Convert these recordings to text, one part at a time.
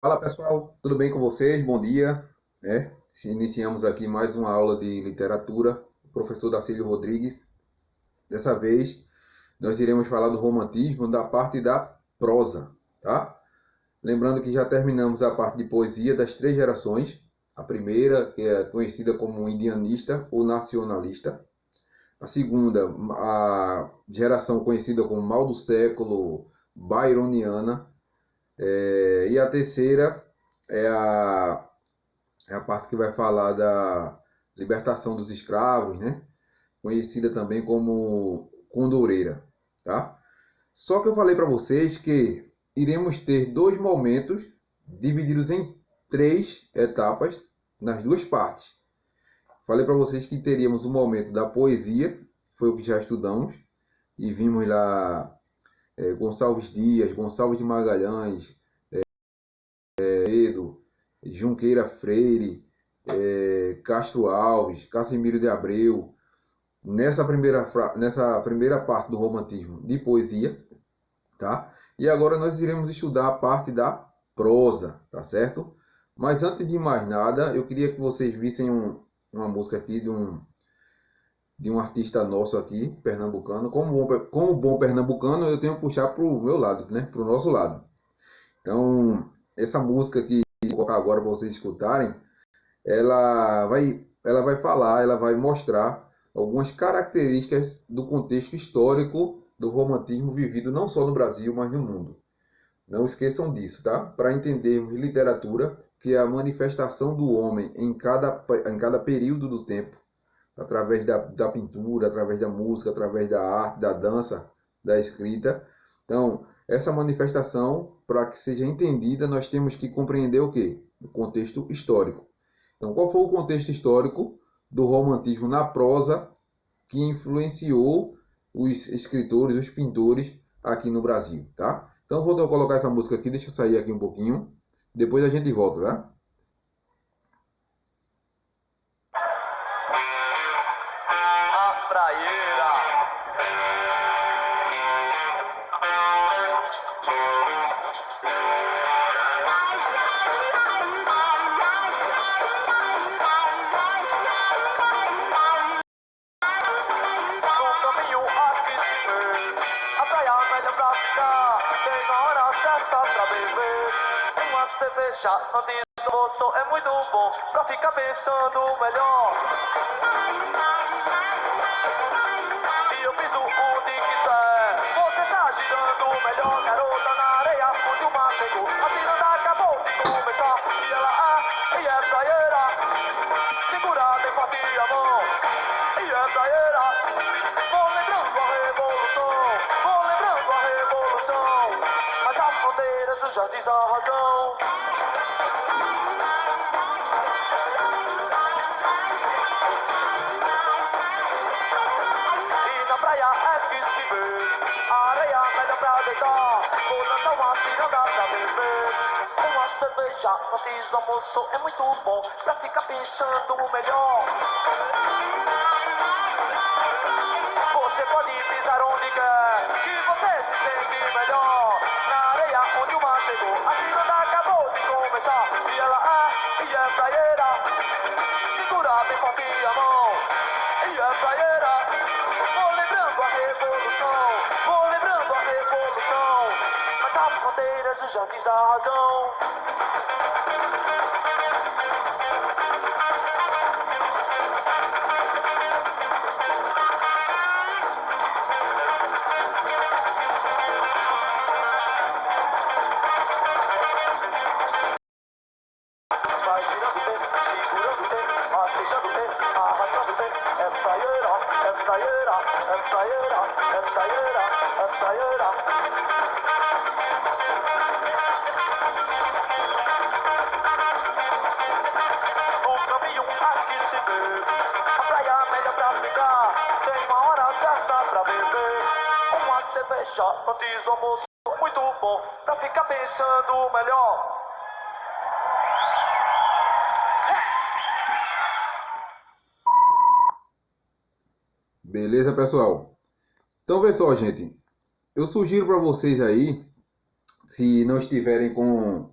Fala pessoal, tudo bem com vocês? Bom dia. Iniciamos aqui mais uma aula de literatura. O professor Dacílio Rodrigues. Dessa vez nós iremos falar do romantismo da parte da prosa, tá? Lembrando que já terminamos a parte de poesia das três gerações. A primeira, que é conhecida como indianista ou nacionalista. A segunda, a geração conhecida como mal do século, byroniana. E a terceira é a parte que vai falar da libertação dos escravos, né? Conhecida também como condoreira, tá? Só que eu falei para vocês que iremos ter dois momentos divididos em três etapas nas duas partes. Falei para vocês que teríamos o momento da poesia, foi o que já estudamos, e vimos lá Gonçalves Dias, Gonçalves de Magalhães, Pedro, Junqueira Freire, Castro Alves, Casimiro de Abreu, nessa primeira parte do romantismo de poesia, tá? E agora nós iremos estudar a parte da prosa, tá certo? Mas antes de mais nada, eu queria que vocês vissem uma música aqui de um artista nosso aqui, pernambucano. Como bom pernambucano, eu tenho que puxar para o meu lado, né? Para o nosso lado. Então, essa música que eu vou colocar agora para vocês escutarem, ela vai mostrar algumas características do contexto histórico do romantismo vivido não só no Brasil, mas no mundo. Não esqueçam disso, tá? Para entendermos literatura, que é a manifestação do homem em cada período do tempo, através da pintura, através da música, através da arte, da dança, da escrita. Então, essa manifestação, para que seja entendida, nós temos que compreender o quê? O contexto histórico. Então, qual foi o contexto histórico do romantismo na prosa que influenciou os escritores, os pintores aqui no Brasil, tá? Então, vou colocar essa música aqui, deixa eu sair aqui um pouquinho, depois a gente volta, tá? A praieira. No caminho aqui se vê a praia melhor pra ficar. Tem na hora certa pra beber uma cerveja antes do almoço é muito bom pra ficar pensando melhor. E eu piso onde quiser. Você está girando melhor, garota, na areia onde o mar chegou. A ciranda acabou de começar e ela é praieira. Segura bem forte a mão e é praieira. Vou lembrando a revolução, vou lembrando a revolução. Mas há fronteiras dos jardins da razão. E na praia é que se vê a areia melhor pra deitar. Vou lançar uma ciranda pra beber uma cerveja antes do almoço é muito bom pra ficar pensando melhor. Você pode pisar onde quer, que você se sente melhor. Na areia onde o mar chegou, a ciranda acabou de começar. E ela é praieira. Segura bem forte a mão, e é praieira. Vou lembrando a revolução, vou lembrando a revolução. Mas há fronteiras dos jardins da razão. Vai girando o tempo, segurando o tempo, rastejando o tempo, arrastando o tempo. É praieira, é praieira, é praieira, é praieira, é praieira. O caminho aqui se vê, a praia melhor pra ficar. Tem uma hora certa pra beber uma cerveja antes do almoço. Muito bom pra ficar pensando melhor. Beleza, pessoal? Então, pessoal, gente, eu sugiro para vocês aí, se não estiverem com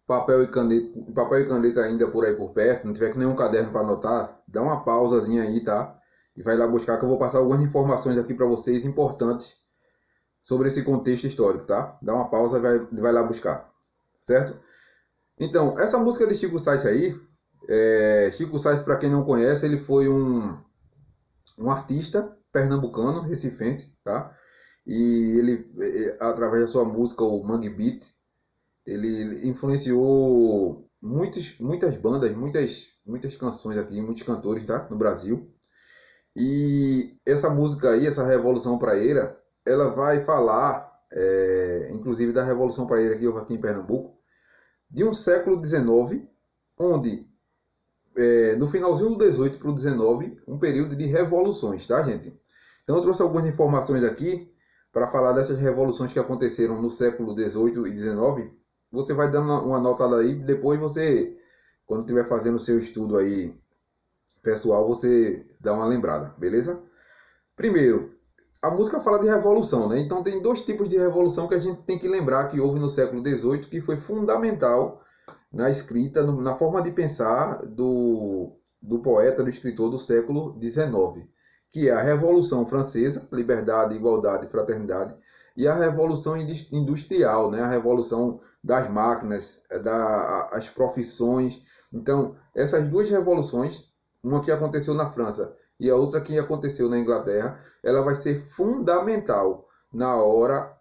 papel e caneta ainda por aí por perto, não tiver com nenhum caderno para anotar, dá uma pausazinha aí, tá? E vai lá buscar que eu vou passar algumas informações aqui para vocês importantes sobre esse contexto histórico, tá? Dá uma pausa e vai lá buscar, certo? Então, essa música de Chico Science aí, Chico Science, para quem não conhece, ele foi um artista pernambucano, recifense, tá? E ele, através da sua música, o Mangue Beat, ele influenciou muitas bandas, muitas canções aqui, muitos cantores, tá? No Brasil. E essa música aí, essa Revolução Praieira, ela vai falar, inclusive da Revolução Praieira que houve aqui em Pernambuco, de um século XIX, onde no finalzinho do 18 para o 19, um período de revoluções, tá, gente? Então eu trouxe algumas informações aqui para falar dessas revoluções que aconteceram no século 18 e 19. Você vai dando uma notada aí, depois você, quando estiver fazendo o seu estudo aí pessoal, você dá uma lembrada, beleza? Primeiro, a música fala de revolução, né? Então tem dois tipos de revolução que a gente tem que lembrar que houve no século XVIII, que foi fundamental na escrita, na forma de pensar do poeta, do escritor do século XIX, que é a Revolução Francesa, liberdade, igualdade e fraternidade, e a Revolução Industrial, né? A revolução das máquinas, as profissões. Então, essas duas revoluções, uma que aconteceu na França e a outra que aconteceu na Inglaterra, ela vai ser fundamental na hora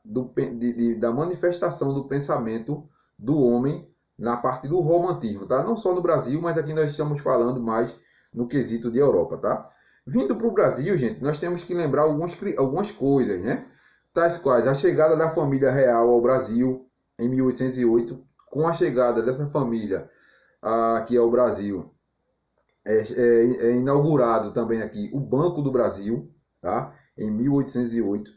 da manifestação do pensamento do homem na parte do romantismo, tá? Não só no Brasil, mas aqui nós estamos falando mais no quesito de Europa, tá? Vindo para o Brasil, gente, nós temos que lembrar algumas coisas, né? Tais quais a chegada da família real ao Brasil em 1808, com a chegada dessa família aqui ao Brasil, é inaugurado também aqui o Banco do Brasil, tá? Em 1808.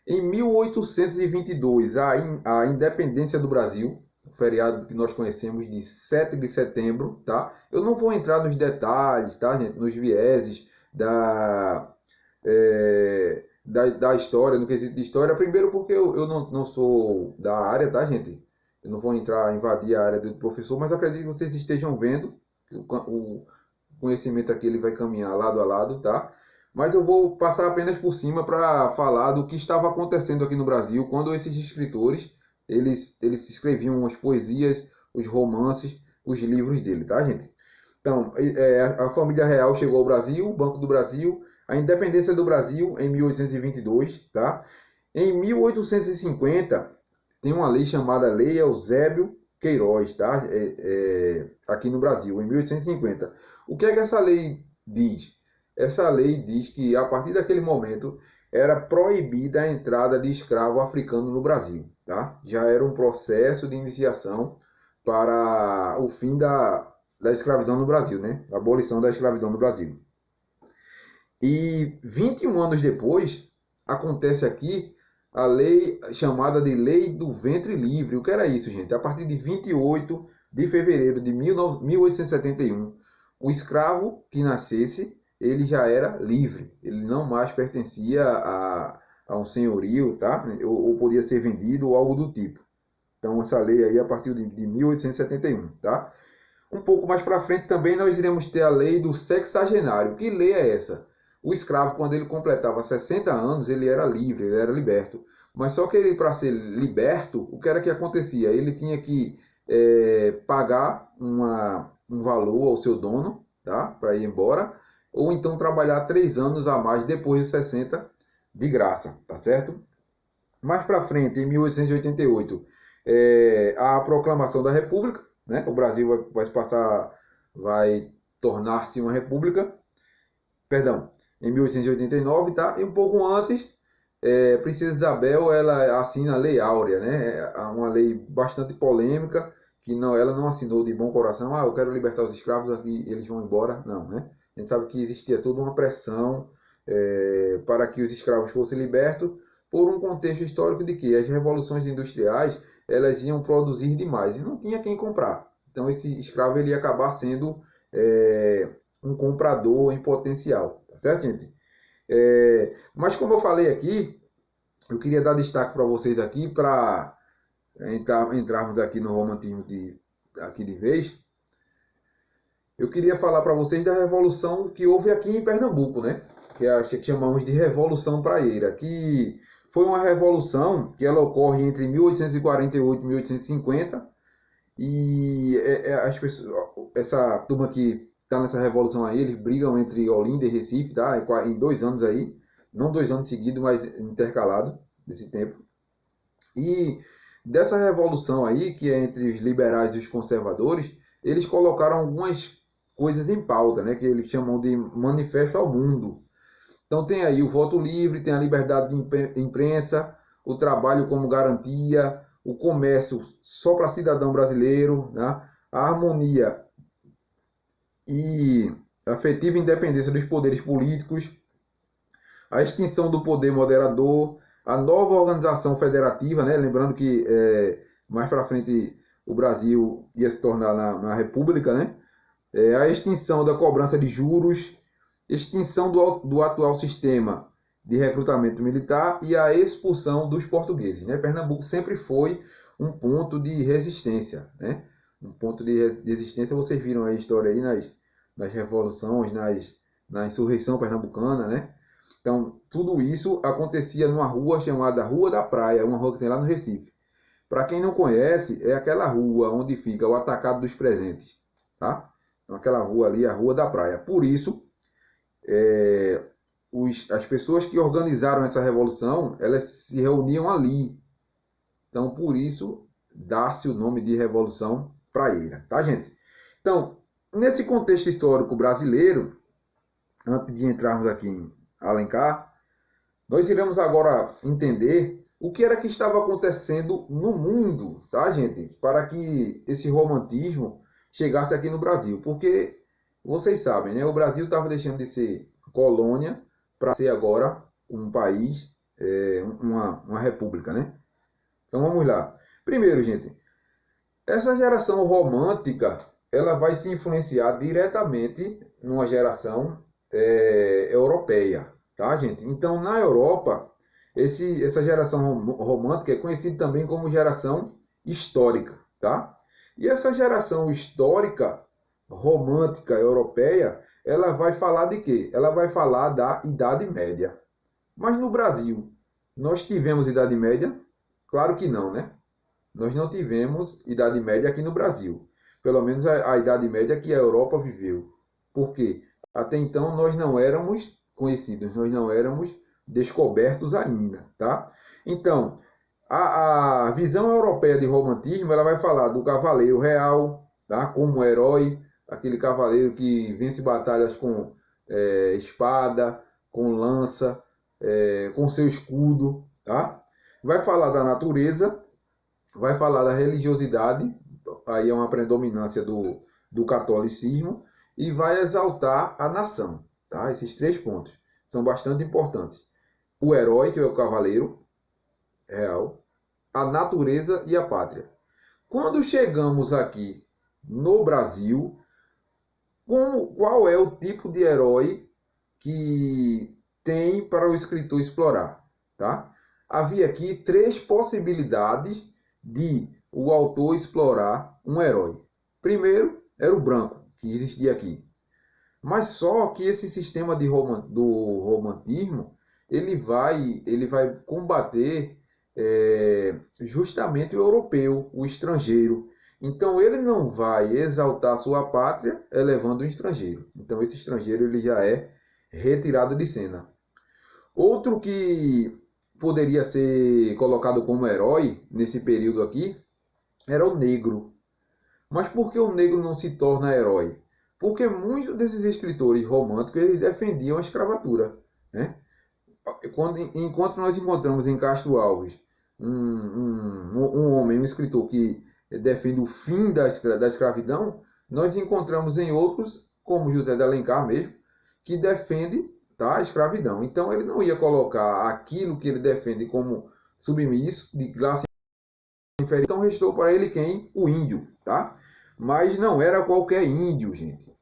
Em 1822, a independência do Brasil, o feriado que nós conhecemos de 7 de setembro, tá? Eu não vou entrar nos detalhes, tá, gente? Nos vieses da história, no quesito de história. Primeiro porque eu não sou da área, tá, gente? Eu não vou invadir a área do professor, mas acredito que vocês estejam vendo o conhecimento aqui, ele vai caminhar lado a lado, tá? Mas eu vou passar apenas por cima para falar do que estava acontecendo aqui no Brasil quando esses escritores eles escreviam as poesias, os romances, os livros dele, tá, gente? Então, a família real chegou ao Brasil, o Banco do Brasil, a independência do Brasil em 1822, tá? Em 1850, tem uma lei chamada Lei Eusébio Queiroz, tá? Aqui no Brasil, em 1850. O que é que essa lei diz? Essa lei diz que, a partir daquele momento, era proibida a entrada de escravo africano no Brasil, tá? Já era um processo de iniciação para o fim da escravidão no Brasil, né? A abolição da escravidão no Brasil. E 21 anos depois, acontece aqui a lei chamada de Lei do Ventre Livre. O que era isso, gente? A partir de 28 de fevereiro de 1871, o escravo que nascesse, ele já era livre. Ele não mais pertencia a um senhorio, tá? Ou podia ser vendido ou algo do tipo. Então, essa lei aí a partir de 1871, tá? Um pouco mais para frente também nós iremos ter a lei do sexagenário. Que lei é essa? O escravo, quando ele completava 60 anos, ele era livre, ele era liberto. Mas só que ele, para ser liberto, o que era que acontecia? Ele tinha que pagar um valor ao seu dono, tá? Para ir embora, ou então trabalhar 3 anos a mais depois de 60 de graça, tá certo? Mais para frente, em 1888, a proclamação da República, né? O Brasil vai tornar-se uma república, perdão, em 1889, tá? E um pouco antes, Princesa Isabel, ela assina a Lei Áurea, né? Uma lei bastante polêmica, que ela não assinou de bom coração. Eu quero libertar os escravos aqui, eles vão embora. Não, né? A gente sabe que existia toda uma pressão para que os escravos fossem libertos, por um contexto histórico de que as revoluções industriais elas iam produzir demais e não tinha quem comprar. Então esse escravo ele ia acabar sendo um comprador em potencial, tá certo, gente? Mas como eu falei aqui, eu queria dar destaque para vocês aqui para entrarmos aqui no romantismo de aqui de vez, eu queria falar para vocês da revolução que houve aqui em Pernambuco, né? Que é a que chamamos de Revolução Praieira, que foi uma revolução que ela ocorre entre 1848 e 1850, e as pessoas, essa turma que está nessa revolução aí, eles brigam entre Olinda e Recife, tá? Em 2 anos aí, não 2 anos seguidos, mas intercalado desse tempo. E dessa revolução aí, que é entre os liberais e os conservadores, eles colocaram algumas coisas em pauta, né? Que eles chamam de Manifesto ao Mundo. Então tem aí o voto livre, tem a liberdade de imprensa, o trabalho como garantia, o comércio só para cidadão brasileiro, né? A harmonia e a efetiva independência dos poderes políticos, a extinção do poder moderador, a nova organização federativa, né? Lembrando que mais para frente o Brasil ia se tornar na República, né? A extinção da cobrança de juros, extinção do atual sistema de recrutamento militar e a expulsão dos portugueses, né? Pernambuco sempre foi um ponto de resistência, né? Um ponto de resistência, vocês viram a história aí nas revoluções, na insurreição pernambucana, né? Então, tudo isso acontecia numa rua chamada Rua da Praia, uma rua que tem lá no Recife. Para quem não conhece, é aquela rua onde fica o Atacado dos Presentes, tá? Então, aquela rua ali é a Rua da Praia. Por isso, as pessoas que organizaram essa revolução, elas se reuniam ali. Então, por isso, dá-se o nome de Revolução Praieira, tá, gente? Então, nesse contexto histórico brasileiro, antes de entrarmos aqui em Alencar, nós iremos agora entender o que era que estava acontecendo no mundo, tá, gente? Para que esse romantismo chegasse aqui no Brasil. Porque, vocês sabem, né? O Brasil estava deixando de ser colônia para ser agora um país, uma república, né? Então vamos lá. Primeiro, gente, essa geração romântica, ela vai se influenciar diretamente numa geração europeia, tá, gente? Então, na Europa, essa geração romântica é conhecida também como geração histórica, tá? E essa geração histórica romântica europeia, ela vai falar de quê? Ela vai falar da Idade Média. Mas no Brasil, nós tivemos Idade Média? Claro que não, né? Nós não tivemos Idade Média aqui no Brasil. Pelo menos a Idade Média que a Europa viveu. Por quê? Até então nós não éramos conhecidos, nós não éramos descobertos ainda, tá? Então, a visão europeia de romantismo, ela vai falar do cavaleiro real, tá? Como herói, aquele cavaleiro que vence batalhas com espada, com lança, com seu escudo, tá? Vai falar da natureza, vai falar da religiosidade, aí é uma predominância do catolicismo, e vai exaltar a nação, tá? Esses 3 pontos são bastante importantes. O herói, que é o cavaleiro real, a natureza e a pátria. Quando chegamos aqui no Brasil, qual é o tipo de herói que tem para o escritor explorar, tá? Havia aqui 3 possibilidades de o autor explorar um herói. Primeiro, era o branco, que existia aqui. Mas só que esse sistema do romantismo, ele vai combater justamente o europeu, o estrangeiro. Então ele não vai exaltar sua pátria elevando o estrangeiro. Então esse estrangeiro ele já é retirado de cena. Outro que poderia ser colocado como herói nesse período aqui era o negro. Mas por que o negro não se torna herói? Porque muitos desses escritores românticos eles defendiam a escravatura, né? Enquanto nós encontramos em Castro Alves um homem, um escritor que defende o fim da escravidão, nós encontramos em outros, como José de Alencar mesmo, que defende, tá, a escravidão. Então ele não ia colocar aquilo que ele defende como submisso, de classe inferior. Então restou para ele quem? O índio, tá? Mas não era qualquer índio, gente.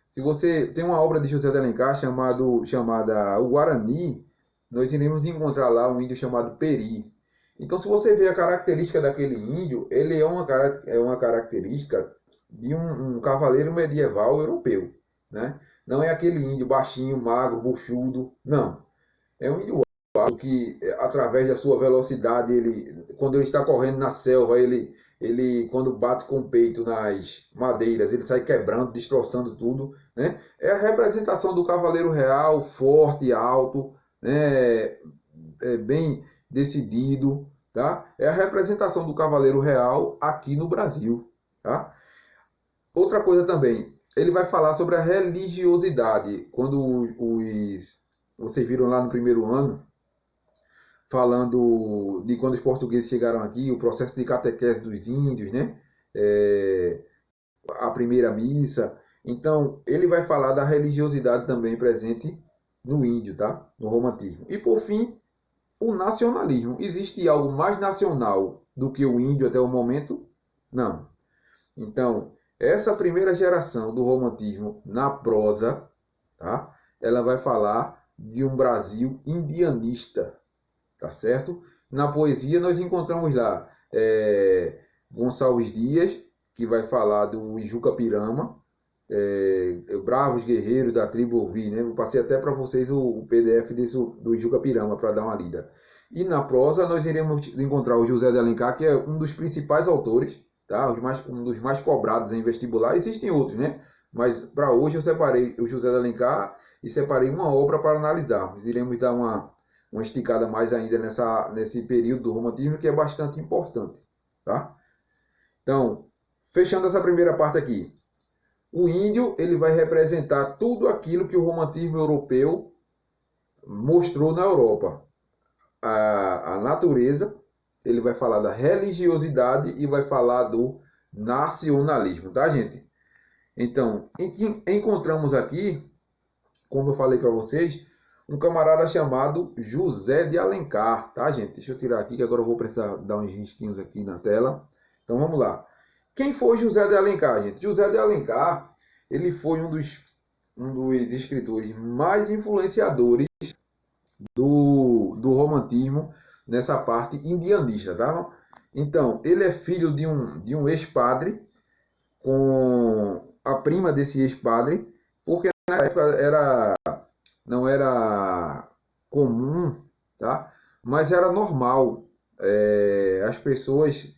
Se você tem uma obra de José de Alencar chamada O Guarani, nós iremos encontrar lá um índio chamado Peri. Então, se você vê a característica daquele índio, ele é uma característica de um cavaleiro medieval europeu, né? Não é aquele índio baixinho, magro, buchudo, não. É um índio alto que, através da sua velocidade, quando ele está correndo na selva, quando bate com o peito nas madeiras, ele sai quebrando, destroçando tudo, né? É a representação do cavaleiro real, forte, alto, né? Bem decidido, tá? É a representação do cavaleiro real aqui no Brasil, tá? Outra coisa também, ele vai falar sobre a religiosidade. Quando vocês viram lá no primeiro ano, falando de quando os portugueses chegaram aqui, o processo de catequese dos índios, né? A primeira missa. Então, ele vai falar da religiosidade também presente no índio, tá? No romantismo. E por fim, o nacionalismo. Existe algo mais nacional do que o índio até o momento? Não. Então, essa primeira geração do romantismo na prosa, tá? Ela vai falar de um Brasil indianista, tá certo? Na poesia nós encontramos lá Gonçalves Dias, que vai falar do Ijuca Pirama, bravos guerreiros da tribo Ouvi, né? Eu passei até para vocês o PDF do Ijuca Pirama para dar uma lida. E na prosa nós iremos encontrar o José de Alencar, que é um dos principais autores, tá? Um dos mais cobrados em vestibular. Existem outros, né? Mas para hoje eu separei o José de Alencar e separei uma obra para analisarmos. Iremos dar uma esticada mais ainda nesse período do romantismo, que é bastante importante, tá? Então, fechando essa primeira parte aqui. O índio, ele vai representar tudo aquilo que o romantismo europeu mostrou na Europa. A natureza, ele vai falar da religiosidade e vai falar do nacionalismo, tá, gente? Então, encontramos aqui, como eu falei para vocês, um camarada chamado José de Alencar, tá, gente? Deixa eu tirar aqui, que agora eu vou precisar dar uns risquinhos aqui na tela. Então, vamos lá. Quem foi José de Alencar, gente? José de Alencar, ele foi um dos escritores mais influenciadores do romantismo nessa parte indianista, tá? Então, ele é filho de um ex-padre com a prima desse ex-padre, porque na época não era comum, tá? Mas era normal as pessoas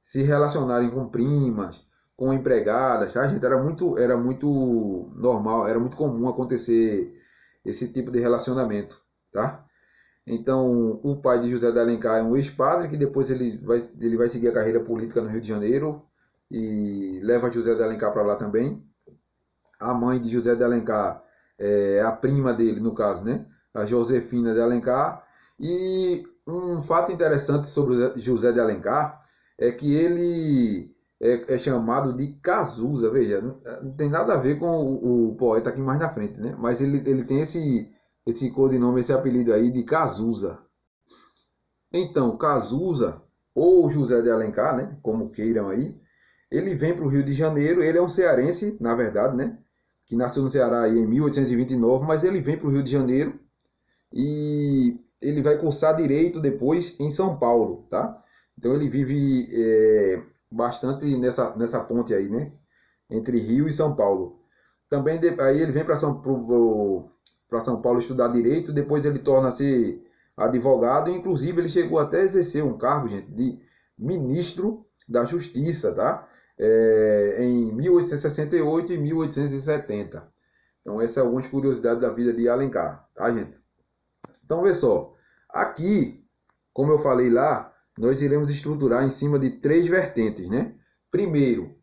se relacionarem com primas, com empregadas, tá, gente? Era muito normal, era muito comum acontecer esse tipo de relacionamento, tá? Então, o pai de José de Alencar é um ex-padre, que depois ele vai seguir a carreira política no Rio de Janeiro e leva José de Alencar para lá também. A mãe de José de Alencar é a prima dele, no caso, né? A Josefina de Alencar. E um fato interessante sobre José de Alencar é que ele é chamado de Cazuza, veja, não tem nada a ver com o poeta aqui mais na frente, né? Mas ele tem esse codinome, esse apelido aí de Cazuza. Então, Cazuza, ou José de Alencar, né? Como queiram aí, ele vem para o Rio de Janeiro, ele é um cearense, na verdade, né? Que nasceu no Ceará aí em 1829, mas ele vem para o Rio de Janeiro e ele vai cursar Direito depois em São Paulo, tá? Então ele vive bastante nessa ponte aí, né? Entre Rio e São Paulo. Também aí ele vem para São Paulo estudar Direito, depois ele torna-se advogado, e inclusive ele chegou até a exercer um cargo, gente, de ministro da Justiça, tá? Em 1868 e 1870. Então essas são algumas curiosidades da vida de Alencar, tá, gente? Então vê só, aqui, como eu falei lá, nós iremos estruturar em cima de 3 vertentes, né? Primeiro,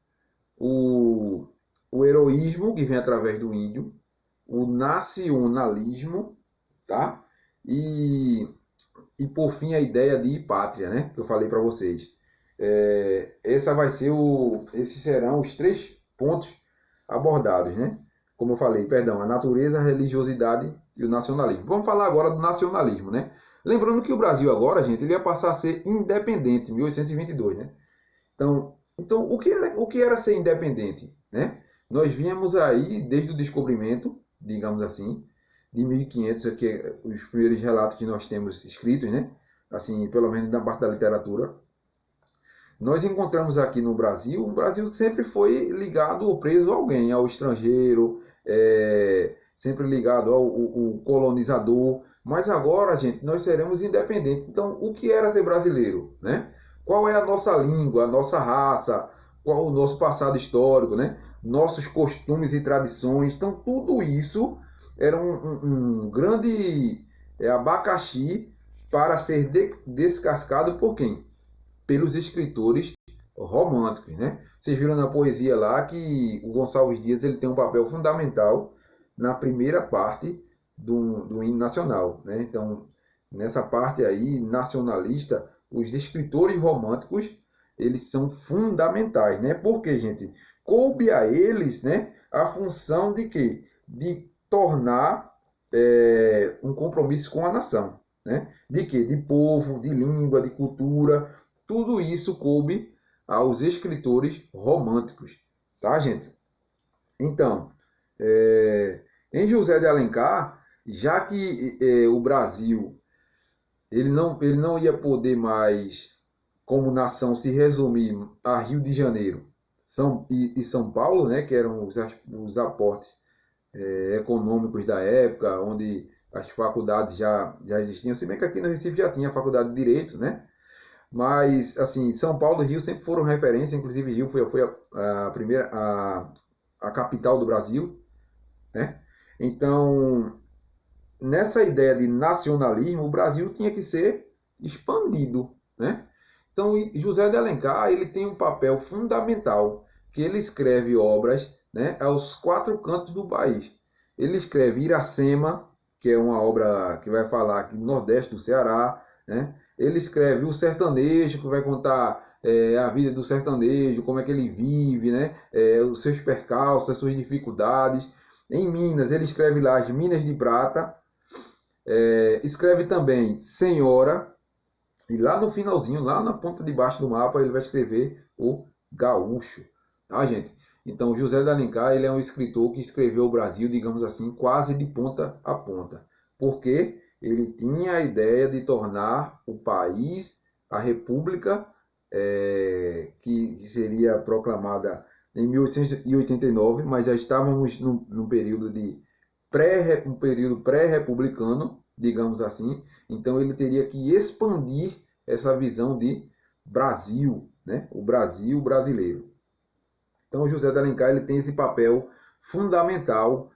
o heroísmo, que vem através do índio, o nacionalismo, tá? E por fim a ideia de pátria, né? Que eu falei para vocês. Esses serão os 3 pontos abordados, né? Como eu falei, perdão, a natureza, a religiosidade e o nacionalismo. Vamos falar agora do nacionalismo, né? Lembrando que o Brasil agora, gente, ele ia passar a ser independente em 1822, né? Então o que era ser independente, né? Nós víamos aí, desde o descobrimento, digamos assim, de 1500, aqui, os primeiros relatos que nós temos escritos, né? Assim, pelo menos na parte da literatura, nós encontramos aqui no Brasil, um Brasil que sempre foi ligado ou preso a alguém, ao estrangeiro, sempre ligado ao colonizador. Mas agora, gente, nós seremos independentes. Então, o que era ser brasileiro, né? Qual é a nossa língua, a nossa raça, qual o nosso passado histórico, né? Nossos costumes e tradições. Então, tudo isso era um grande abacaxi para ser descascado por quem? Pelos escritores românticos, né? Vocês viram na poesia lá que o Gonçalves Dias ele tem um papel fundamental na primeira parte do hino nacional, né? Então, nessa parte aí nacionalista, os escritores românticos eles são fundamentais, né? Porque, gente, coube a eles, né, a função de quê? De tornar um compromisso com a nação, né? De quê? De povo, de língua, de cultura. Tudo isso coube aos escritores românticos, tá, gente? Então, em José de Alencar, já que o Brasil ele não ia poder mais, como nação, se resumir a Rio de Janeiro e São Paulo, né, que eram os aportes econômicos da época, onde as faculdades já existiam, se bem que aqui no Recife já tinha a faculdade de Direito, né? Mas, assim, São Paulo e Rio sempre foram referência, inclusive Rio foi a primeira, a capital do Brasil, né? Então, nessa ideia de nacionalismo, o Brasil tinha que ser expandido, né? Então, José de Alencar, ele tem um papel fundamental, que ele escreve obras, né, aos 4 cantos do país. Ele escreve Iracema, que é uma obra que vai falar aqui do Nordeste do Ceará, né? Ele escreve O Sertanejo, que vai contar a vida do sertanejo, como é que ele vive, né? Os seus percalços, as suas dificuldades. Em Minas, ele escreve lá as Minas de Prata. Escreve também Senhora. E lá no finalzinho, lá na ponta de baixo do mapa, ele vai escrever o Gaúcho. Tá, gente? Então, José de Alencar ele é um escritor que escreveu o Brasil, digamos assim, quase de ponta a ponta. Porque ele tinha a ideia de tornar o país, a república, que seria proclamada em 1889, mas já estávamos num período pré-republicano, digamos assim. Então ele teria que expandir essa visão de Brasil, né? O Brasil brasileiro. Então José de Alencar ele tem esse papel fundamental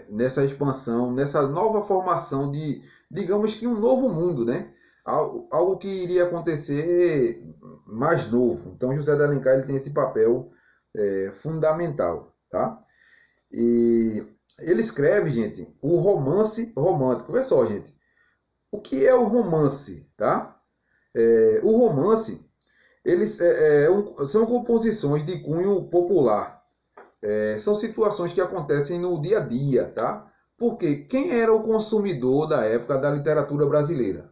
nessa expansão, nessa nova formação de, digamos que um novo mundo, né? Algo que iria acontecer mais novo. Então José de Alencar ele tem esse papel fundamental, tá? E ele escreve, gente, o romance romântico. Vê só, gente, o que é o romance, tá? O romance são composições de cunho popular. São situações que acontecem no dia a dia, tá? Porque quem era o consumidor da época da literatura brasileira?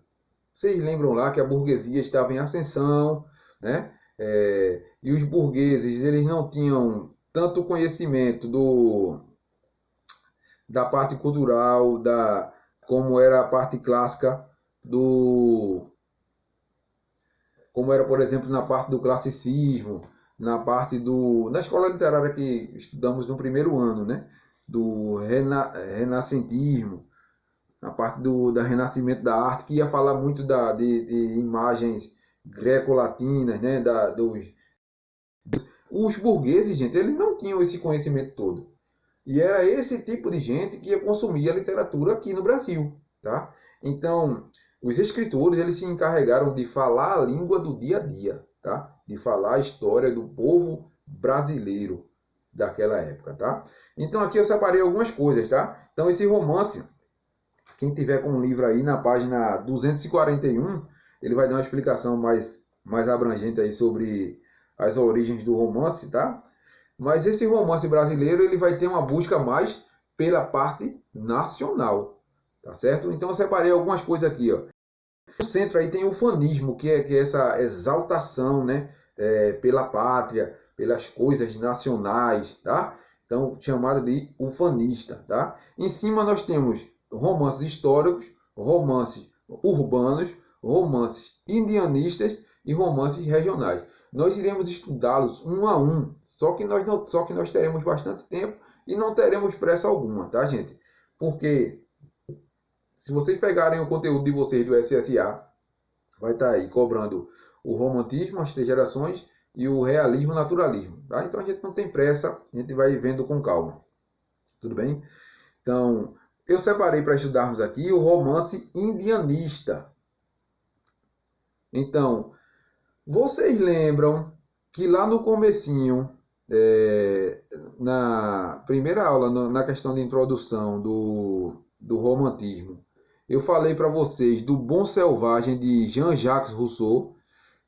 Vocês lembram lá que a burguesia estava em ascensão, né? E os burgueses eles não tinham tanto conhecimento da parte cultural, como era a parte clássica como era, por exemplo, na parte do classicismo, na parte na escola literária que estudamos no primeiro ano, né? Do renascentismo, na parte da renascimento da arte, que ia falar muito de imagens greco-latinas, né? Os burgueses, gente, eles não tinham esse conhecimento todo. E era esse tipo de gente que ia consumir a literatura aqui no Brasil, tá? Então, os escritores eles se encarregaram de falar a língua do dia a dia, tá? De falar a história do povo brasileiro daquela época, tá? Então aqui eu separei algumas coisas, tá? Então esse romance, quem tiver com o livro aí na página 241, ele vai dar uma explicação mais abrangente aí sobre as origens do romance, tá? Mas esse romance brasileiro ele vai ter uma busca mais pela parte nacional. Tá certo? Então eu separei algumas coisas aqui, ó. No centro aí tem o ufanismo, que é essa exaltação, né? Pela pátria, pelas coisas nacionais, tá? Então chamado de ufanista, tá? Em cima nós temos romances históricos, romances urbanos, romances indianistas e romances regionais. Nós iremos estudá-los um a um, só que nós teremos bastante tempo e não teremos pressa alguma, tá, gente? Porque se vocês pegarem o conteúdo de vocês do SSA, vai estar aí cobrando o romantismo, as 3 gerações e o realismo, naturalismo, tá? Então a gente não tem pressa, a gente vai vendo com calma. Tudo bem? Então, eu separei para estudarmos aqui o romance indianista. Então, vocês lembram que lá no comecinho, na primeira aula, na questão de introdução do romantismo, eu falei para vocês do Bom Selvagem de Jean-Jacques Rousseau,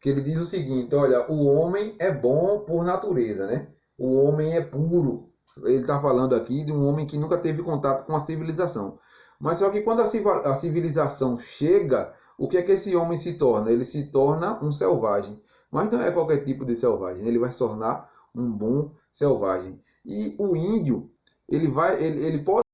que ele diz o seguinte: olha, o homem é bom por natureza, né? O homem é puro. Ele está falando aqui de um homem que nunca teve contato com a civilização. Mas só que quando a civilização chega, o que é que esse homem se torna? Ele se torna um selvagem. Mas não é qualquer tipo de selvagem. Ele vai se tornar um bom selvagem. E o índio, ele pode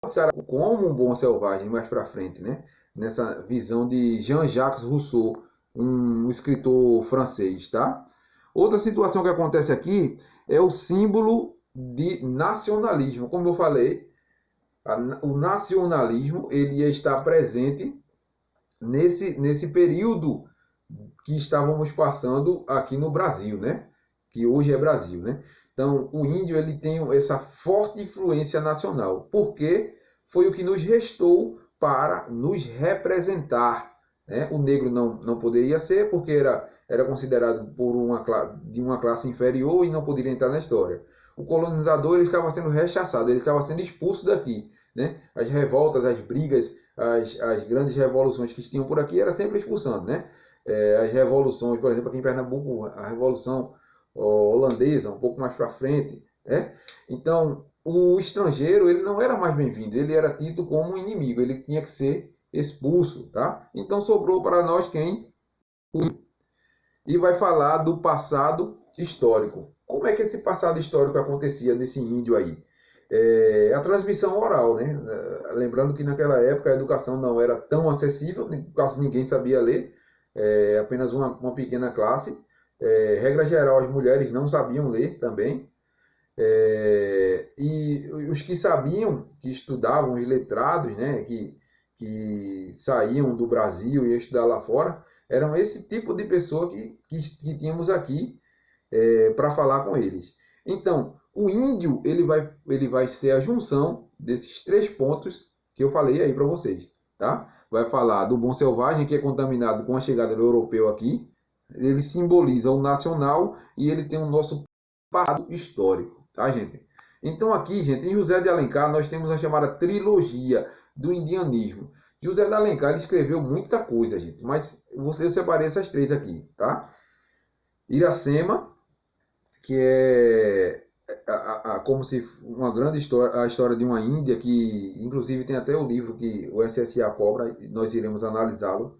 ser como um bom selvagem mais para frente, né? Nessa visão de Jean-Jacques Rousseau, um escritor francês, tá? Outra situação que acontece aqui é o símbolo de nacionalismo. Como eu falei, o nacionalismo ele está presente nesse período que estávamos passando aqui no Brasil, né? Que hoje é Brasil, né? Então, o índio ele tem essa forte influência nacional, porque foi o que nos restou para nos representar, né? O negro não poderia ser, porque era considerado de uma classe inferior e não poderia entrar na história. O colonizador ele estava sendo rechaçado, ele estava sendo expulso daqui, né? As revoltas, as brigas, as grandes revoluções que tinham por aqui era sempre expulsando, né? As revoluções, por exemplo, aqui em Pernambuco, a Revolução Holandesa, um pouco mais para frente, né? Então, o estrangeiro ele não era mais bem-vindo, ele era tido como um inimigo, ele tinha que ser expulso, tá? Então sobrou para nós quem? E vai falar do passado histórico. Como é que esse passado histórico acontecia nesse índio aí? A transmissão oral, né? Lembrando que naquela época a educação não era tão acessível, quase ninguém sabia ler, apenas uma pequena classe. Regra geral, as mulheres não sabiam ler também. E os que sabiam, que estudavam, os letrados, né? Que saíam do Brasil e iam estudar lá fora, eram esse tipo de pessoa que tínhamos aqui para falar com eles. Então, o índio ele vai ser a junção desses 3 pontos que eu falei aí para vocês, tá? Vai falar do bom selvagem, que é contaminado com a chegada do europeu aqui. Ele simboliza o nacional e ele tem o nosso passado histórico, tá, gente? Então aqui, gente, em José de Alencar nós temos a chamada trilogia do indianismo. José de Alencar ele escreveu muita coisa, gente, mas eu separei essas 3 aqui, tá? Iracema, que é como se uma grande história, a história de uma Índia, que inclusive tem até o livro que o SSA cobra, e nós iremos analisá-lo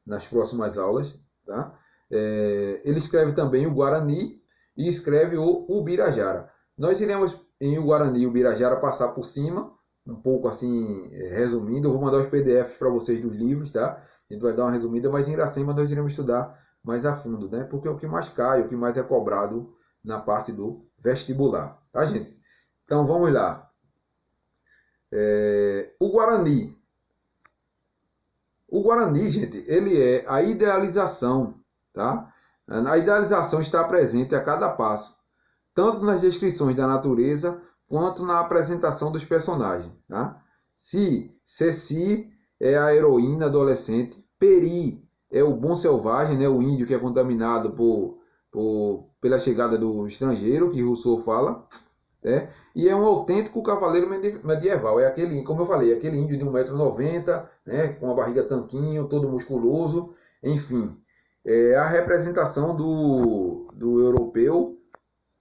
nas próximas aulas, tá? Ele escreve também o Guarani e escreve o Ubirajara. Nós iremos em o Guarani e o Ubirajara passar por cima, um pouco assim, resumindo. Eu vou mandar os PDFs para vocês dos livros, tá? A gente vai dar uma resumida, mas em Iracema nós iremos estudar mais a fundo, né? Porque é o que mais cai, o que mais é cobrado na parte do vestibular, tá, gente? Então vamos lá. O Guarani. O Guarani, gente, ele é a idealização, tá? A idealização está presente a cada passo, tanto nas descrições da natureza quanto na apresentação dos personagens, tá? Ceci é a heroína adolescente, Peri é o bom selvagem, né? O índio que é contaminado pela chegada do estrangeiro, que Rousseau fala, né? E é um autêntico cavaleiro medieval. É aquele, como eu falei, aquele índio de 1,90 m, né? Com a barriga tanquinho, todo musculoso, enfim. É a representação do europeu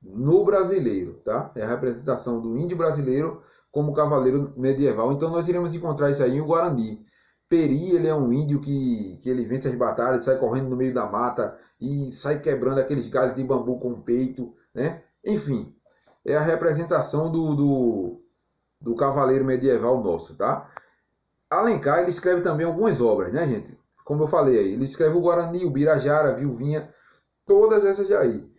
no brasileiro, tá? É a representação do índio brasileiro como cavaleiro medieval. Então nós iremos encontrar isso aí em Guarani. Peri, ele é um índio que ele vence as batalhas, sai correndo no meio da mata e sai quebrando aqueles galhos de bambu com o peito, né? Enfim, é a representação do cavaleiro medieval nosso, tá? Alencar, ele escreve também algumas obras, né, gente? como eu falei aí, ele escreve o Guarani, o Birajara, a Viuvinha, todas essas aí,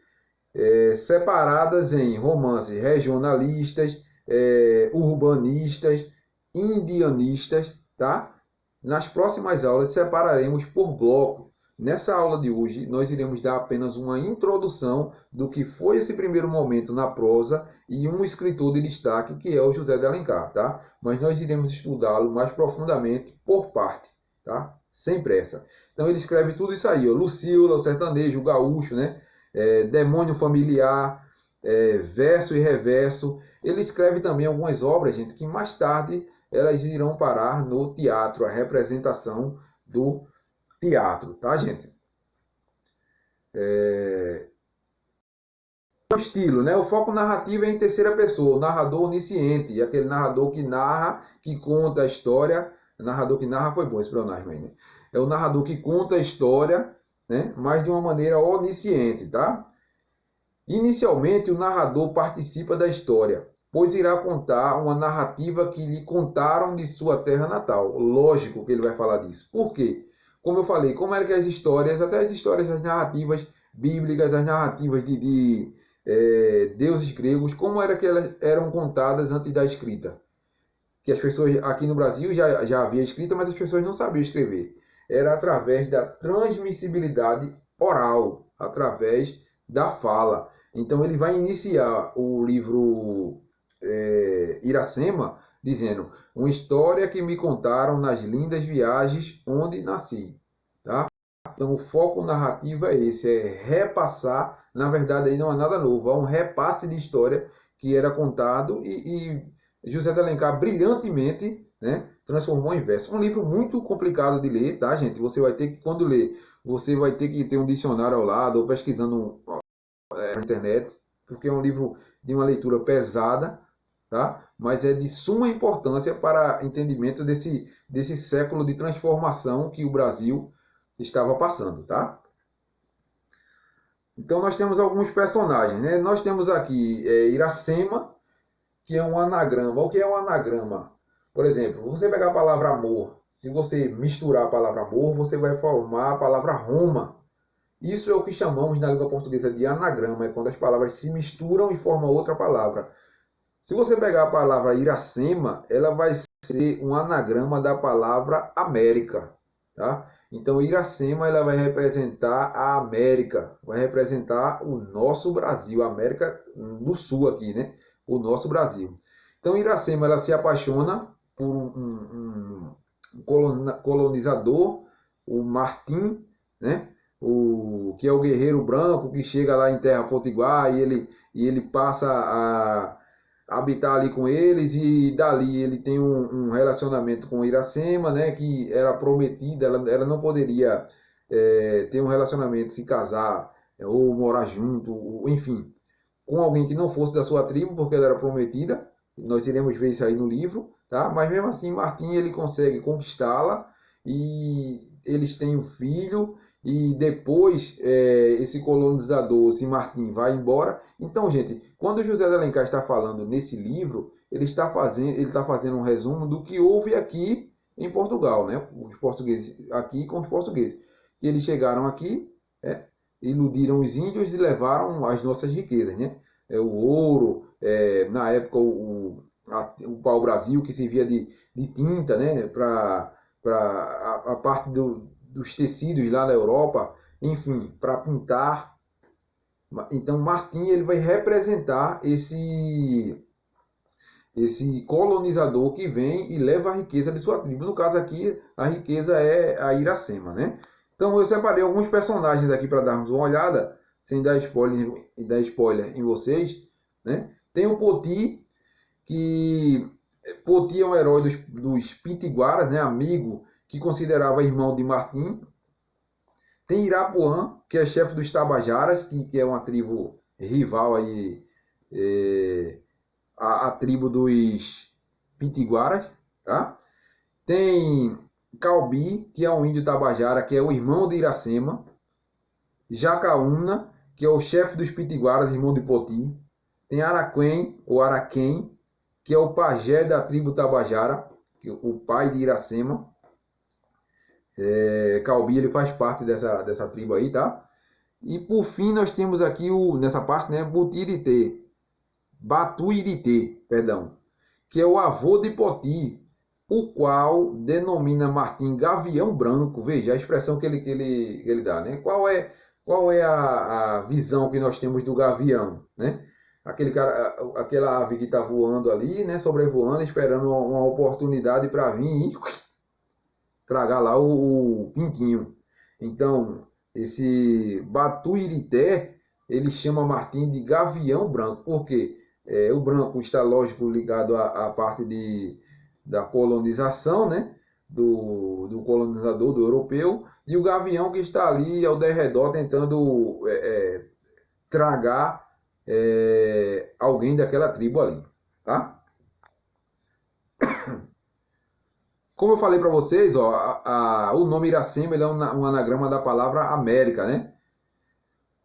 separadas em romances regionalistas, urbanistas, indianistas, tá? Nas próximas aulas separaremos por bloco. Nessa aula de hoje, nós iremos dar apenas uma introdução do que foi esse primeiro momento na prosa e um escritor de destaque, que é o José de Alencar, tá? Mas nós iremos estudá-lo mais profundamente por parte, tá? Sem pressa. Então ele escreve tudo isso aí, ó, Lucila, o sertanejo, o gaúcho, né? Demônio familiar, verso e reverso. Ele escreve também algumas obras, gente, que mais tarde elas irão parar no teatro, a representação do teatro, tá, gente? O estilo, né? O foco narrativo é em terceira pessoa, o narrador onisciente, aquele narrador que narra, que conta a história. O narrador que narra foi bom esse pronome aí, né? É o narrador que conta a história, né? Mas de uma maneira onisciente, tá? Inicialmente, o narrador participa da história, pois irá contar uma narrativa que lhe contaram de sua terra natal. Lógico que ele vai falar disso. Por quê? Como eu falei, como era que as histórias, até as histórias, as narrativas bíblicas, as narrativas de deuses gregos, como era que elas eram contadas antes da escrita? Que as pessoas aqui no Brasil já havia escrita, mas as pessoas não sabiam escrever. Era através da transmissibilidade oral, através da fala. Então ele vai iniciar o livro Iracema dizendo: uma história que me contaram nas lindas viagens onde nasci. Tá? Então o foco narrativo é esse, é repassar. Na verdade aí não há nada novo, há um repasse de história que era contado e José de Alencar brilhantemente, né, transformou em verso. Um livro muito complicado de ler, tá, gente? Você vai ter que, quando ler, você vai ter que ter um dicionário ao lado ou pesquisando na internet, porque é um livro de uma leitura pesada, tá? Mas é de suma importância para entendimento desse século de transformação que o Brasil estava passando, tá? Então nós temos alguns personagens, né? Nós temos aqui Iracema, que é um anagrama. O que é um anagrama? Por exemplo, você pegar a palavra amor, se você misturar a palavra amor, você vai formar a palavra Roma. Isso é o que chamamos na língua portuguesa de anagrama, é quando as palavras se misturam e formam outra palavra. Se você pegar a palavra Iracema, ela vai ser um anagrama da palavra América, tá? Então Iracema ela vai representar a América, vai representar o nosso Brasil, a América do Sul aqui, né? O nosso Brasil. Então Iracema ela se apaixona por um colonizador, o Martim, né? Que é o guerreiro branco que chega lá em Terra Potiguar e ele passa a habitar ali com eles, e dali ele tem um relacionamento com Iracema, né, que era prometida, ela não poderia ter um relacionamento, se casar ou morar junto, enfim, com alguém que não fosse da sua tribo, porque ela era prometida. Nós iremos ver isso aí no livro, tá? Mas mesmo assim Martim ele consegue conquistá-la e eles têm um filho. E depois esse colonizador, esse Martim, vai embora. Então, gente, quando José de Alencar está falando nesse livro, ele está fazendo um resumo do que houve aqui em Portugal, né? Os portugueses, aqui com os portugueses. Eles chegaram aqui, iludiram os índios e levaram as nossas riquezas, né? O ouro, na época o pau-brasil, que servia de tinta, né? Para a parte dos tecidos lá na Europa, enfim, para pintar. Então Martim ele vai representar esse colonizador que vem e leva a riqueza de sua tribo. No caso aqui, a riqueza é a Iracema, né? Então eu separei alguns personagens aqui para darmos uma olhada, sem dar spoiler em vocês, né? Tem o Poti, que Poti é um herói dos Pitiguaras, né? Amigo que considerava irmão de Martim. Tem Irapuã, que é chefe dos Tabajaras, que é uma tribo rival aí, a tribo dos Pitiguaras, tá? Tem Calbi, que é um índio Tabajara, que é o irmão de Iracema. Jacaúna, que é o chefe dos Pitiguaras, irmão de Poti. Tem Araquém, ou Araquém, que é o pajé da tribo Tabajara, que é o pai de Iracema. Calbi, ele faz parte dessa tribo aí, tá? E por fim nós temos aqui nessa parte, né, Batuiritê, perdão, que é o avô de Poti, o qual denomina Martim Gavião Branco. Veja a expressão que ele dá, né? Qual é a visão que nós temos do gavião, né? Aquela ave que está voando ali, né? Sobrevoando, esperando uma oportunidade para vir e tragar lá o pintinho. Então, esse Batuirité, ele chama Martim de Gavião Branco. Por quê? O branco está, lógico, ligado à parte da colonização, né? Do colonizador, do europeu, e o gavião que está ali ao derredor tentando tragar alguém daquela tribo ali, tá? Como eu falei para vocês, ó, o nome Iracema ele é um anagrama da palavra América, né?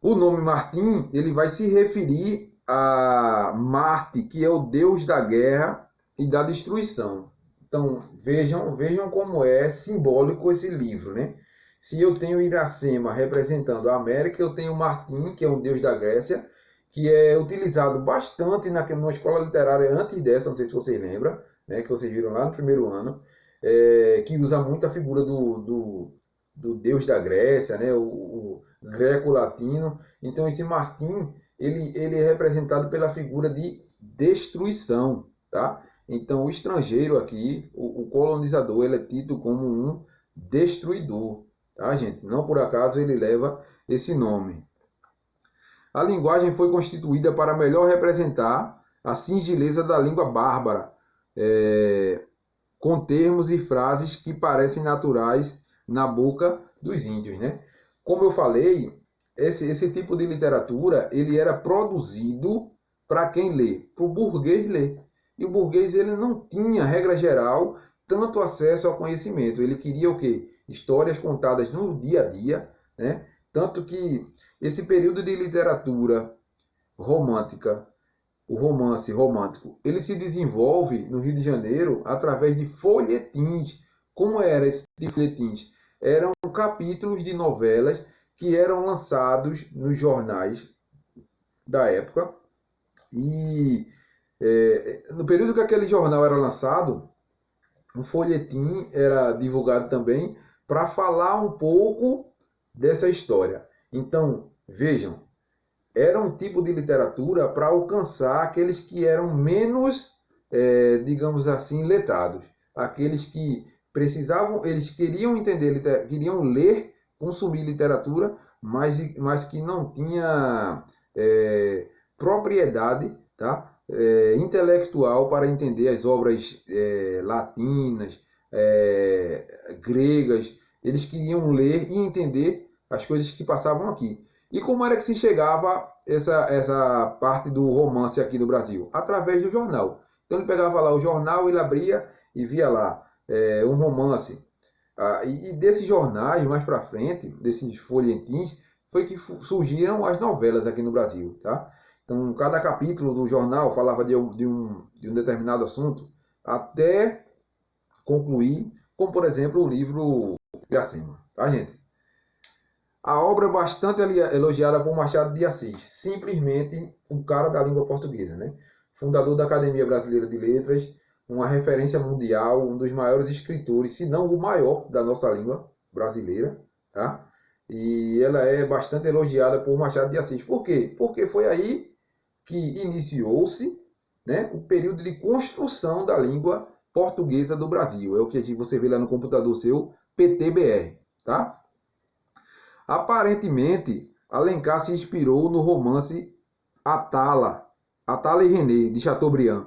O nome Martim ele vai se referir a Marte, que é o deus da guerra e da destruição. Então vejam como é simbólico esse livro, né? Se eu tenho Iracema representando a América, eu tenho Martim, que é um deus da Grécia, que é utilizado bastante numa escola literária antes dessa, não sei se vocês lembram, né? Que vocês viram lá no primeiro ano. Que usa muito a figura do deus da Grécia, né, o greco-latino. Então esse Martim ele é representado pela figura de destruição, tá? Então o estrangeiro aqui, o colonizador, ele é tido como um destruidor, tá, gente? Não por acaso ele leva esse nome. A linguagem foi constituída para melhor representar a singeleza da língua bárbara, com termos e frases que parecem naturais na boca dos índios, né? Como eu falei, esse tipo de literatura ele era produzido para quem lê, para o burguês ler. E o burguês ele não tinha, regra geral, tanto acesso ao conhecimento. Ele queria o quê? Histórias contadas no dia a dia, né? Tanto que esse período de literatura romântica, o romance romântico, ele se desenvolve no Rio de Janeiro através de folhetins. Como era esse tipo de folhetins? Eram capítulos de novelas que eram lançados nos jornais da época. E no período que aquele jornal era lançado, um folhetim era divulgado também para falar um pouco dessa história. Então, vejam, era um tipo de literatura para alcançar aqueles que eram menos, digamos assim, letrados. Aqueles que precisavam, eles queriam entender, queriam ler, consumir literatura, mas que não tinha propriedade, tá? Intelectual para entender as obras latinas, gregas. Eles queriam ler e entender as coisas que passavam aqui. E como era que se chegava essa parte do romance aqui no Brasil? Através do jornal. Então ele pegava lá o jornal, ele abria e via lá um romance. E desses jornais, mais para frente, desses folhetins, foi que surgiram as novelas aqui no Brasil, tá? Então cada capítulo do jornal falava de um determinado assunto, até concluir, como por exemplo o livro Iracema, tá, gente? A obra é bastante elogiada por Machado de Assis, simplesmente um cara da língua portuguesa, né? Fundador da Academia Brasileira de Letras, uma referência mundial, um dos maiores escritores, se não o maior da nossa língua brasileira, tá? E ela é bastante elogiada por Machado de Assis. Por quê? Porque foi aí que iniciou-se, né, o período de construção da língua portuguesa do Brasil. É o que você vê lá no computador seu, PTBR, tá? Aparentemente, Alencar se inspirou no romance Atala e René, de Chateaubriand,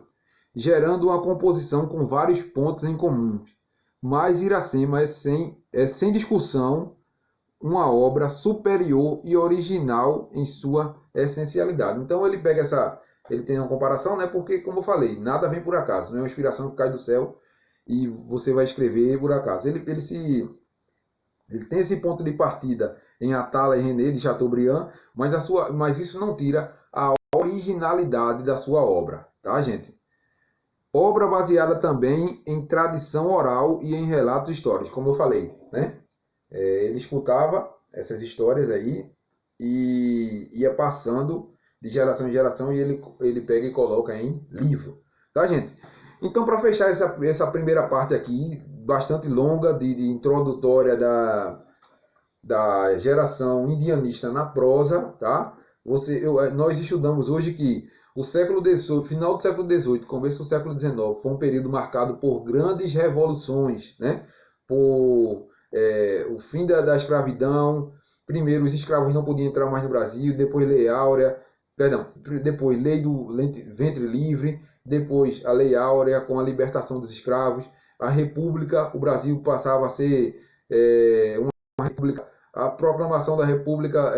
gerando uma composição com vários pontos em comum. Mas Iracema é sem discussão uma obra superior e original em sua essencialidade. Então ele pega ele tem uma comparação, né? Porque, como eu falei, nada vem por acaso, não é uma inspiração que cai do céu e você vai escrever por acaso. Ele tem esse ponto de partida em Atala e René, de Chateaubriand, mas isso não tira a originalidade da sua obra, tá, gente? Obra baseada também em tradição oral e em relatos históricos, como eu falei, né? Ele escutava essas histórias aí e ia passando de geração em geração, e ele pega e coloca em livro. Tá, gente? Então, para fechar essa primeira parte aqui, bastante longa, de introdutória da geração indianista na prosa, tá? Nós estudamos hoje que o século XVIII, final do século XVIII, começo do século XIX, foi um período marcado por grandes revoluções, né? Por o fim da escravidão. Primeiro, os escravos não podiam entrar mais no Brasil, depois Lei Áurea, depois Lei do Ventre Livre, depois a Lei Áurea com a libertação dos escravos, a República, o Brasil passava a ser uma república, a proclamação da República,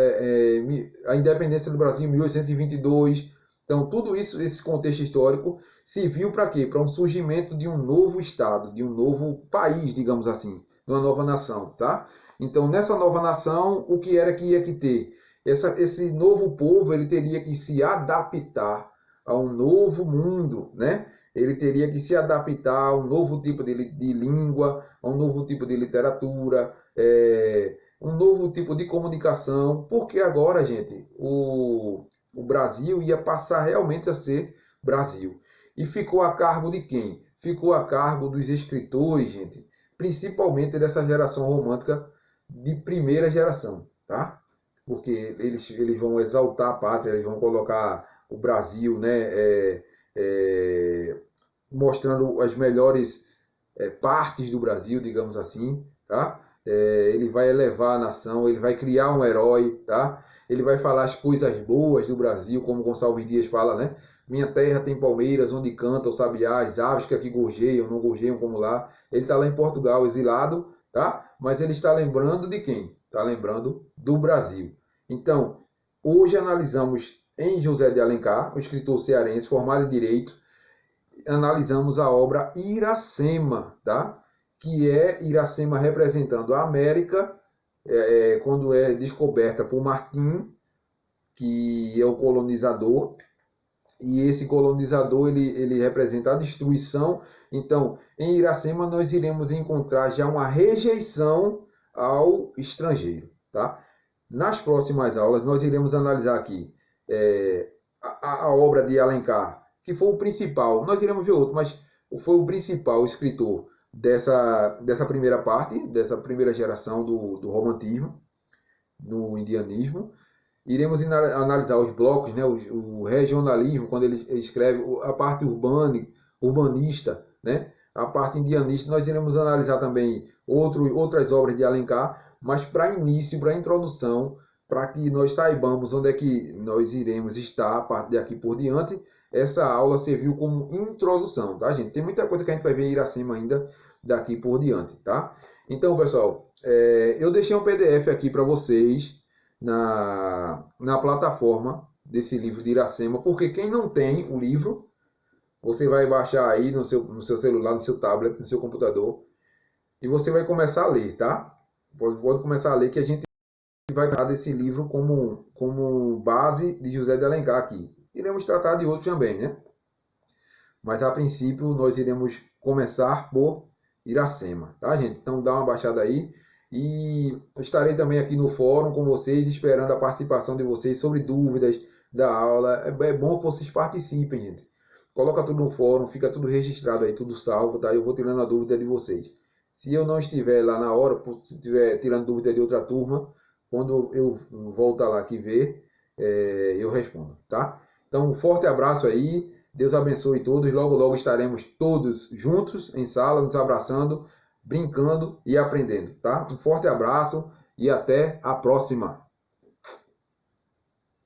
a independência do Brasil em 1822. Então, tudo isso, esse contexto histórico, serviu para quê? Para um surgimento de um novo Estado, de um novo país, digamos assim, de uma nova nação, tá? Então, nessa nova nação, o que era que ia que ter? Esse novo povo, ele teria que se adaptar a um novo mundo, né? Ele teria que se adaptar a um novo tipo de língua, a um novo tipo de literatura, um novo tipo de comunicação, porque agora, gente, o Brasil ia passar realmente a ser Brasil. E ficou a cargo de quem? Ficou a cargo dos escritores, gente, principalmente dessa geração romântica de primeira geração, tá? Porque eles vão exaltar a pátria, eles vão colocar o Brasil, né, mostrando as melhores partes do Brasil, digamos assim, tá? Ele vai elevar a nação, ele vai criar um herói, tá? Ele vai falar as coisas boas do Brasil, como Gonçalves Dias fala, né? Minha terra tem palmeiras, onde canta o sabiá, as aves que aqui gorjeiam, não gorjeiam como lá. Ele está lá em Portugal, exilado, tá? Mas ele está lembrando de quem? Está lembrando do Brasil. Então, hoje analisamos em José de Alencar, um escritor cearense formado em Direito, analisamos a obra Iracema, tá? Que é Iracema representando a América, quando é descoberta por Martim, que é o colonizador, e esse colonizador ele representa a destruição. Então, em Iracema nós iremos encontrar já uma rejeição ao estrangeiro, tá? Nas próximas aulas nós iremos analisar aqui a obra de Alencar, que foi o principal. Nós iremos ver outro, mas foi o principal escritor dessa primeira parte, dessa primeira geração do romantismo, do indianismo. Iremos analisar os blocos, né, o regionalismo, quando ele escreve a parte urbanista, né, a parte indianista. Nós iremos analisar também outras obras de Alencar, mas para início, para introdução, para que nós saibamos onde é que nós iremos estar a partir daqui por diante. Essa aula serviu como introdução, tá, gente? Tem muita coisa que a gente vai ver em Iracema ainda daqui por diante, tá? Então, pessoal, eu deixei um PDF aqui para vocês na plataforma desse livro de Iracema, porque quem não tem o livro, você vai baixar aí no seu celular, no seu tablet, no seu computador, e você vai começar a ler, tá? Pode começar a ler, que a gente vai tratar desse livro como base de José de Alencar aqui. Iremos tratar de outros também, né? Mas a princípio nós iremos começar por Iracema, tá, gente? Então dá uma baixada aí. E eu estarei também aqui no fórum com vocês, esperando a participação de vocês sobre dúvidas da aula. É bom que vocês participem, gente. Coloca tudo no fórum, fica tudo registrado aí, tudo salvo, tá? Eu vou tirando a dúvida de vocês. Se eu não estiver lá na hora, se estiver tirando dúvida de outra turma, quando eu voltar lá aqui ver, eu respondo, tá? Então, um forte abraço aí. Deus abençoe todos. Logo, logo estaremos todos juntos em sala, nos abraçando, brincando e aprendendo, tá? Um forte abraço e até a próxima.